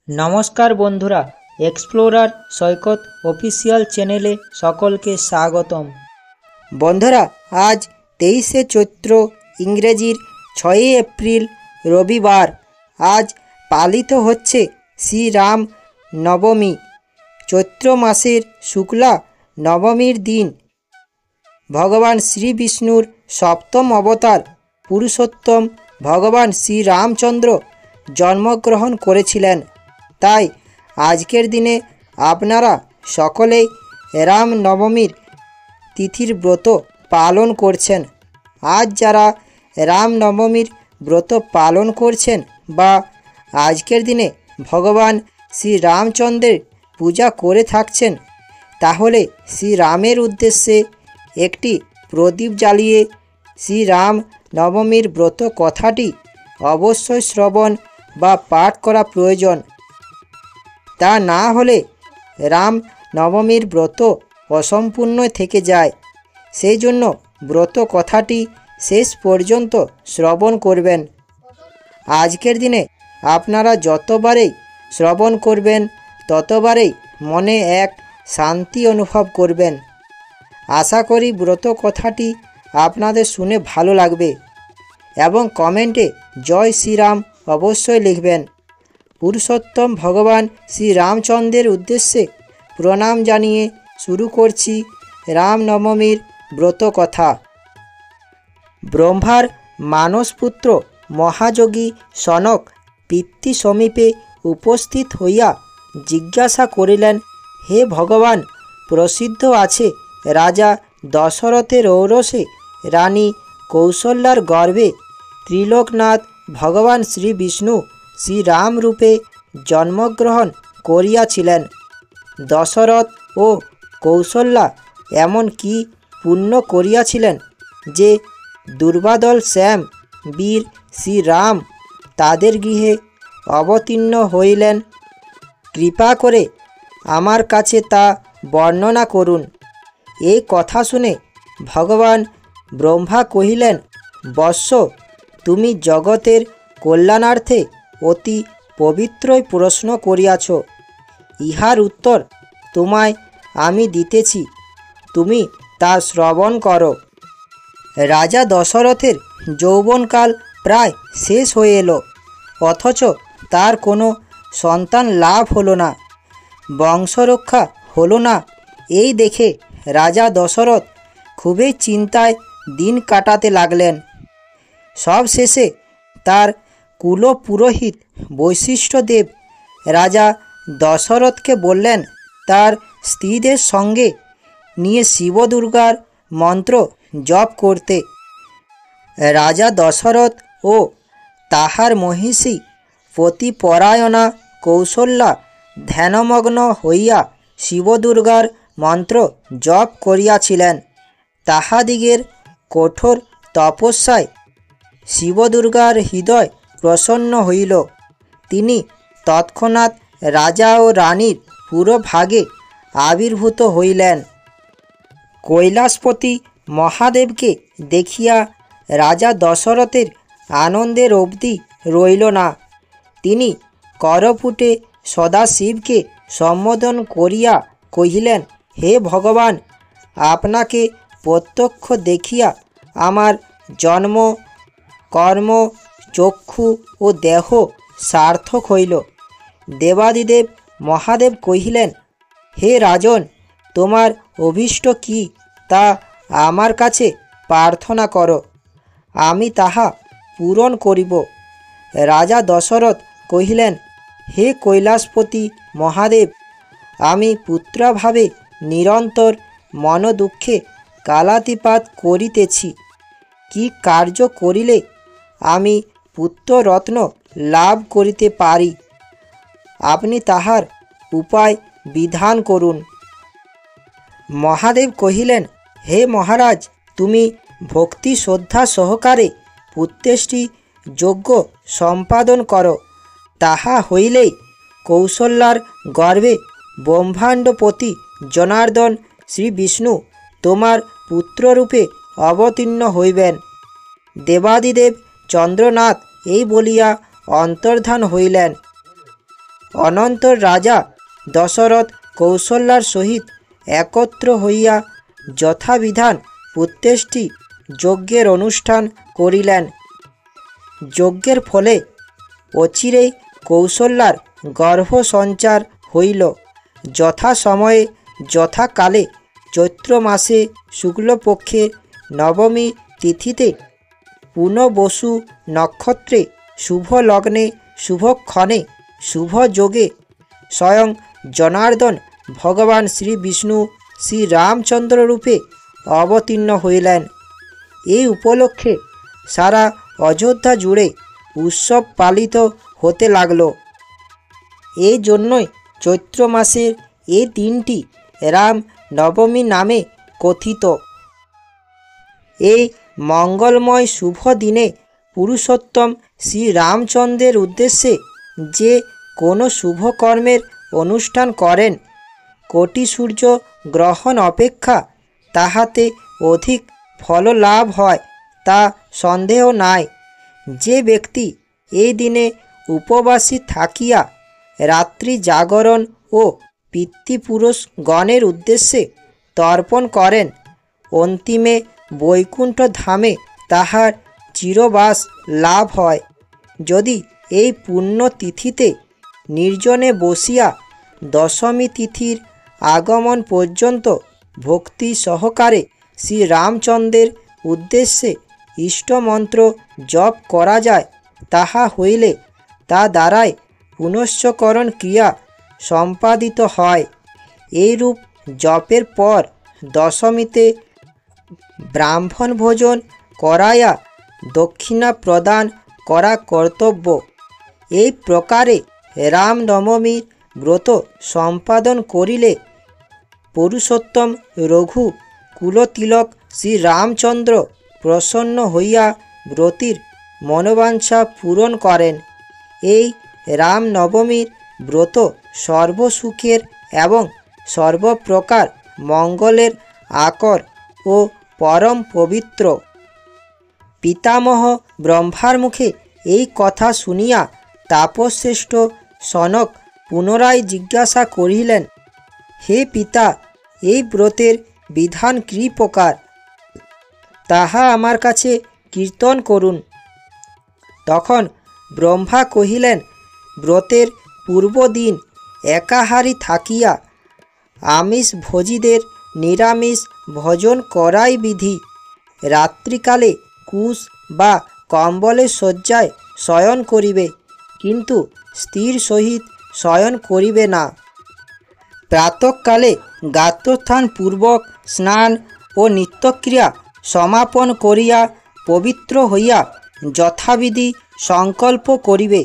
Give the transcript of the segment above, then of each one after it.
নমস্কার বন্ধুরা, এক্সপ্লোরার সৈকত অফিসিয়াল চ্যানেলে সকলকে স্বাগতম। বন্ধুরা, আজ 23শে চৈত্র, ইংরেজির 6 এপ্রিল, রবিবার। আজ পালিত হচ্ছে শ্রীরাম নবমী। চৈত্র মাসের শুক্লা নবমীর দিন ভগবান শ্রী বিষ্ণুর সপ্তম অবতার পুরুষোত্তম ভগবান শ্রীরামচন্দ্র জন্মগ্রহণ করেছিলেন। তাই আজকের দিনে আপনারা সকলেই রাম নবমীর তিথির ব্রত পালন করছেন। আজ যারা রাম নবমীর ব্রত পালন করছেন বা আজকের দিনে ভগবান শ্রীরামচন্দ্রের পূজা করে থাকছেন, তাহলে শ্রীরামের উদ্দেশ্যে একটি প্রদীপ জ্বালিয়ে শ্রীরাম নবমীর ব্রত কথাটি অবশ্যই শ্রবণ বা পাঠ করা প্রয়োজন। তা না হলে রাম নবমীর ব্রত অসম্পূর্ণ থেকে যায়। সেই জন্য ব্রত কথাটি শেষ পর্যন্ত শ্রবণ করবেন। আজকের দিনে আপনারা যতবারেই শ্রবণ করবেন ততবারেই মনে এক শান্তি অনুভব করবেন। আশা করি ব্রত কথাটি আপনাদের শুনে ভালো লাগবে এবং কমেন্টে জয় শ্রীরাম অবশ্যই লিখবেন। পুরুষোত্তম ভগবান শ্রীরামচন্দ্রের উদ্দেশ্যে প্রণাম জানিয়ে শুরু করছি রামনবমীর ব্রত কথা। ব্রহ্মার মানসপুত্র মহাযোগী সনক পিতৃ সমীপে উপস্থিত হইয়া জিজ্ঞাসা করিলেন, হে ভগবান, প্রসিদ্ধ আছে রাজা দশরথের ঔরসে রানী কৌশল্যার গর্ভে ত্রিলোকনাথ ভগবান শ্রী বিষ্ণু শ্রীরাম রূপে জন্মগ্রহণ করিয়াছিলেন। দশরথ ও কৌশল্যা এমন কি পুণ্য করিয়াছিলেন যে দুর্বাদল শ্যাম বীর শ্রীরাম তাদের গৃহে অবতীর্ণ হইলেন? কৃপা করে আমার কাছে তা বর্ণনা করুন। এই কথা শুনে ভগবান ব্রহ্মা কহিলেন, বৎস, তুমি জগতের কল্যাণার্থে অতি পবিত্রই প্রশ্ন করিয়াছ। ইহার উত্তর তোমায় আমি দিতেছি, তুমি তা শ্রবণ করো। রাজা দশরথের যৌবনকাল প্রায় শেষ হয়ে এলো, অথচ তার কোনো সন্তান লাভ হলো না, বংশরক্ষা হলো না। এই দেখে রাজা দশরথ খুবই চিন্তায় দিন কাটাতে লাগলেন। সব শেষে তার কুলপুরোহিত বৈশিষ্ট্যদেব রাজা দশরথকে বললেন তার স্ত্রীদের সঙ্গে নিয়ে শিব দুর্গার মন্ত্র জপ করতে। রাজা দশরথ ও তাহার মহিষী পতিপরায়ণা কৌশল্যা ধ্যানমগ্ন হইয়া শিব দুর্গার মন্ত্র জপ করিয়াছিলেন। তাহাদিগের কঠোর তপস্যায় শিব দুর্গার হৃদয় প্রসন্ন হইল। তিনি তৎক্ষণাৎ রাজা ও রানীর পুরোভাগে আবির্ভূত হইলেন। কৈলাসপতি মহাদেবকে দেখিয়া রাজা দশরথের আনন্দের অবধি রইল না। তিনি করপুটে সদাশিবকে সম্বোধন করিয়া কহিলেন, হে ভগবান, আপনাকে প্রত্যক্ষ দেখিয়া আমার জন্ম, কর্ম, চক্ষু ও দেহ সার্থক হইল। দেবাদিদেব মহাদেব কহিলেন, হে রাজন, তোমার অভীষ্ট কি তা আমার কাছে প্রার্থনা করো, আমি তাহা পূরণ করিব। রাজা দশরথ কহিলেন, হে কৈলাসপতি মহাদেব, আমি পুত্রাভাবে নিরন্তর মনোদুঃখে কালাতিপাত করিতেছি। কি কার্য করিলে আমি পুত্ররত্ন লাভ করিতে পারি? আপনি তাহার উপায় বিধান করুন। মহাদেব কহিলেন, হে মহারাজ, তুমি ভক্তি শ্রদ্ধা সহকারে পুত্রেষ্টি যজ্ঞ সম্পাদন করো। তাহা হইলেই কৌশল্যার গর্ভে ব্রহ্মাণ্ডপতি জনার্দন শ্রী বিষ্ণু তোমার পুত্ররূপে অবতীর্ণ হইবেন। দেবাদিদেব চন্দ্রনাথ এই বলিয়া অন্তর্ধান হইলেন। অনন্তর রাজা দশরথ কৌশল্যার সহিত একত্র হইয়া যথাবিধান পুত্রেষ্টি যজ্ঞের অনুষ্ঠান করিলেন। যজ্ঞের ফলে অচিরেই কৌশল্যার গর্ভ সঞ্চার হইল। যথাসময়ে যথাকালে চৈত্র মাসে শুক্লপক্ষের নবমী তিথিতে পুনর্বসু নক্ষত্রে শুভ লগ্নে শুভক্ষণে শুভ যোগে স্বয়ং জনার্দন ভগবান শ্রী বিষ্ণু শ্রীরামচন্দ্র রূপে অবতীর্ণ হইলেন। এই উপলক্ষে সারা অযোধ্যা জুড়ে উৎসব পালিত হতে লাগল। এই জন্যই চৈত্র মাসের এই দিনটি রাম নবমী নামে কথিত। এই মঙ্গলময় শুভ দিনে পুরুষোত্তম শ্রীরামচন্দ্রের উদ্দেশ্যে যে কোনো শুভ কর্মের অনুষ্ঠান করেন, কোটি সূর্য গ্রহণ অপেক্ষা তাহাতে অধিক ফল লাভ হয় তা সন্দেহ নাই। যে ব্যক্তি এই দিনে উপবাসী থাকিয়া রাত্রি জাগরণ ও পিতৃপুরুষ গণের উদ্দেশ্যে তর্পণ করেন, অন্তিমে বৈকুণ্ঠ ধামে তাহার চিরবাস লাভ হয়। যদি এই পুণ্য তিথিতে নির্জনে বসিয়া দশমী তিথির আগমন পর্যন্ত ভক্তি সহকারে শ্রীরামচন্দ্রের উদ্দেশ্যে ইষ্টমন্ত্র জপ করা যায়, তাহা হইলে তা দ্বারাই পুনশ্চকরণ ক্রিয়া সম্পাদিত হয়। এইরূপ জপের পর দশমীতে ব্রাহ্মণ ভোজন করাইয়া দক্ষিণা প্রদান করা কর্তব্য। এই প্রকারে রামনবমীর ব্রত সম্পাদন করিলে পুরুষোত্তম রঘু কুলতিলক শ্রীরামচন্দ্র প্রসন্ন হইয়া ব্রতীর মনোবাঞ্ছা পূরণ করেন। এই রামনবমীর ব্রত সর্বসুখের এবং সর্বপ্রকার মঙ্গলের আকর ও পরম পবিত্র। পিতামহ ব্রহ্মার মুখে এই কথা শুনিয়া তাপশ্রেষ্ঠ সনক পুনরায় জিজ্ঞাসা করিলেন, হে পিতা, এই ব্রতের বিধান কী প্রকার, তাহা আমার কাছে কীর্তন করুন। তখন ব্রহ্মা কহিলেন, ব্রতের পূর্বদিন একাহারী থাকিয়া আমিষ ভোজীদের নিরামিষ ভোজন করাই বিধি। রাত্রিকালে কুশ বা কম্বলের শয্যায় শয়ন করিবে, কিন্তু স্ত্রীর সহিত শয়ন করিবে না। প্রাতঃকালে গাত্রোত্থানপূর্বক স্নান ও নিত্যক্রিয়া সমাপন করিয়া পবিত্র হইয়া যথাবিধি সংকল্প করিবে।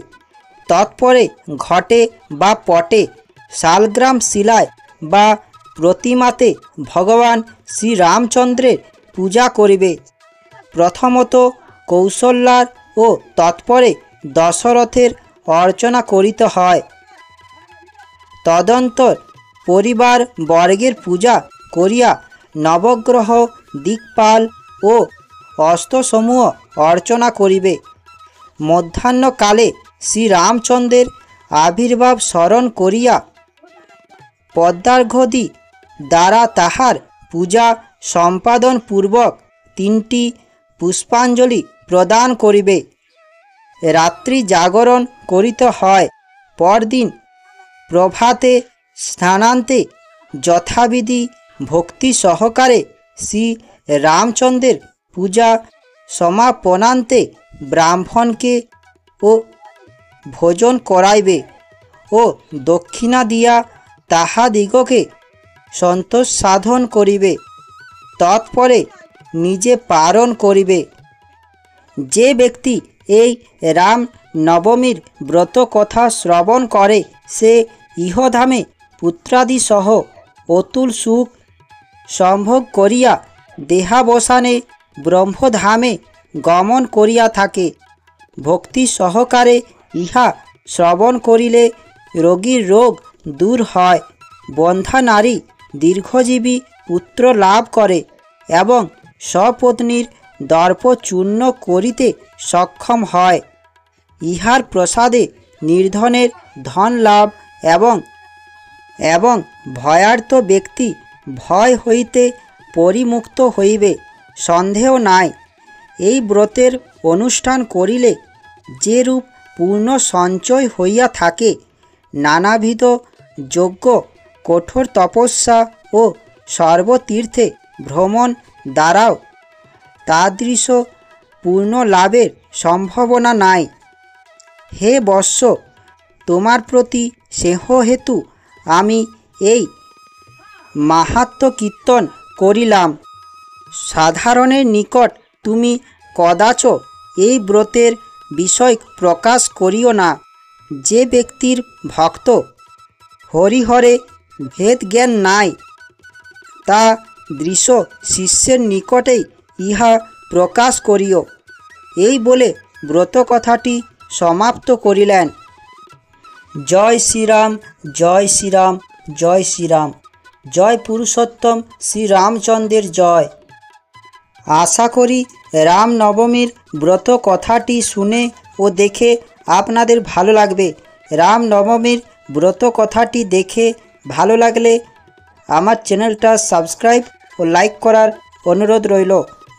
তৎপরে ঘটে বা পটে শালগ্রাম শিলায় বা প্রতিমাতে ভগবান শ্রীরামচন্দ্রের পূজা করিবে। প্রথমত কৌশল্যার ও তৎপরে দশরথের অর্চনা করিতে হয়। তদন্তর পরিবার বর্গের পূজা করিয়া নবগ্রহ, দিকপাল ও অস্ত্রসমূহ অর্চনা করিবে। মধ্যাহ্নকালে শ্রীরামচন্দ্রের আবির্ভাব স্মরণ করিয়া পদ্মার্ঘ্যদি দ্বারা তাহার পূজা সম্পাদন পূর্বক 3টি পুষ্পাঞ্জলি প্রদান করিবে। রাত্রি জাগরণ করিতে হয়। পরদিন প্রভাতে স্নানান্তে যথাবিধি ভক্তি সহকারে শ্রী রামচন্দ্রের পূজা সমাপনান্তে ব্রাহ্মণকে ও ভোজন করাইবে ও দক্ষিণা দিয়া তাহাদিগকে সন্তোষ সাধন করিবে। তৎপরে নিজে পারণ করিবে। যে ব্যক্তি এই রাম নবমীর ব্রত কথা শ্রবণ করে, সে ইহধামে পুত্রাদি সহ অতুল সুখ সম্ভোগ করিয়া দেহাবসানে ব্রহ্মধামে গমন করিয়া থাকে। ভক্তি সহকারে ইহা শ্রবণ করিলে রোগীর রোগ দূর হয়, বন্ধা নারী দীর্ঘজীবী পুত্র লাভ করে এবং স্বপত্নীর দর্প চূর্ণ করিতে সক্ষম হয়। ইহার প্রসাদে নির্ধনের ধন লাভ এবং এবং ভয়ার্ত ব্যক্তি ভয় হইতে পরিমুক্ত হইবে, সন্দেহ নাই। এই ব্রতের অনুষ্ঠান করিলে যেরূপ পূর্ণ সঞ্চয় হইয়া থাকে, নানাবিধ যজ্ঞ, কঠোর তপস্যা ও সর্বতীর্থে ভ্রমণ দ্বারাও তাদৃশ পূর্ণ লাভের সম্ভাবনা নাই। হে বৎস, তোমার প্রতি স্নেহ হেতু আমি এই মাহাত্ম্য কীর্তন করিলাম। সাধারণের নিকট তুমি কদাচ এই ব্রতের বিষয় প্রকাশ করিও না। যে ব্যক্তির ভক্ত হরিহরে ভেদ জ্ঞান নাই, তা দৃশ্য শিষ্যের নিকটেই ইহা প্রকাশ করিও। এই বলে ব্রত কথাটি সমাপ্ত করিলেন। জয় শ্রীরাম, জয় শ্রীরাম, জয় শ্রীরাম, জয় পুরুষোত্তম শ্রীরামচন্দ্রের জয়। আশা করি রামনবমীর ব্রত কথাটি শুনে ও দেখে আপনাদের ভালো লাগবে। রামনবমীর ব্রত কথাটি দেখে ভালো লাগলে আমার চ্যানেলটা সাবস্ক্রাইব ও লাইক করার অনুরোধ রইল।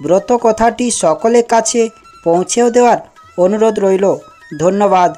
ব্রত কথাটি সকলের কাছে পৌঁছেও দেওয়ার অনুরোধ রইল। ধন্যবাদ।